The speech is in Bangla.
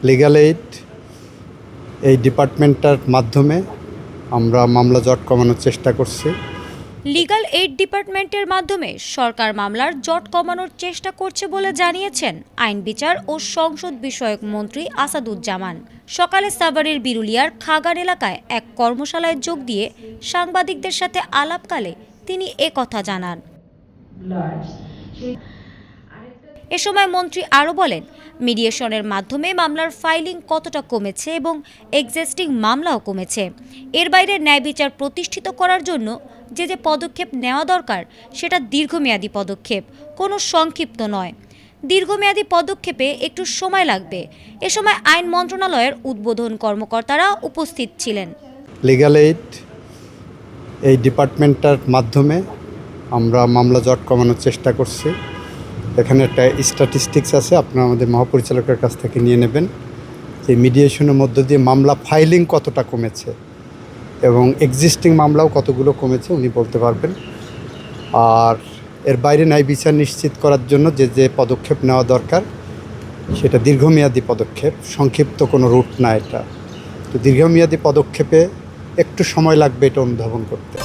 লিগ্যাল এইড এই ডিপার্টমেন্টটার মাধ্যমে আমরা মামলা জট কমানোর চেষ্টা করছি। লিগ্যাল এইড ডিপার্টমেন্টের মাধ্যমে সরকার মামলার জট কমানোর চেষ্টা করছে বলে জানিয়েছেন আইন বিচার ও সংসদ বিষয়ক মন্ত্রী আসাদুজ্জামান। সকালে সাভারের বিরুলিয়ার খাগান এলাকায় এক কর্মশালায় যোগ দিয়ে সাংবাদিকদের সাথে আলাপকালে তিনি একথা জানান। এ সময় মন্ত্রী আরও বলেন, মিডিয়েশনের মাধ্যমে মামলার ফাইলিং কতটা কমেছে এবং এক্সিস্টিং মামলাও কমেছে। এর বাইরে ন্যায় বিচার প্রতিষ্ঠিত করার জন্য যে পদক্ষেপ নেওয়া দরকার সেটা দীর্ঘমেয়াদী পদক্ষেপ, কোনো সংক্ষিপ্ত নয়। দীর্ঘমেয়াদী পদক্ষেপে একটু সময় লাগবে। এ সময় আইন মন্ত্রণালয়ের উদ্বোধন কর্মকর্তারা উপস্থিত ছিলেন। লিগ্যাল এইড এই ডিপার্টমেন্টটার মাধ্যমে আমরা মামলা জট কমানোর চেষ্টা করছি। এখানে একটা স্ট্যাটিস্টিক্স আছে, আপনারা আমাদের মহাপরিচালকের কাছ থেকে নিয়ে নেবেন যে মিডিয়েশনের মধ্য দিয়ে মামলা ফাইলিং কতটা কমেছে এবং এক্সিস্টিং মামলাও কতগুলো কমেছে উনি বলতে পারবেন। আর এর বাইরে ন্যায় বিচার নিশ্চিত করার জন্য যে পদক্ষেপ নেওয়া দরকার সেটা দীর্ঘমেয়াদী পদক্ষেপ, সংক্ষিপ্ত কোনো রুট না এটা। তো দীর্ঘমেয়াদী পদক্ষেপে একটু সময় লাগবে এটা অনুধাবন করতে।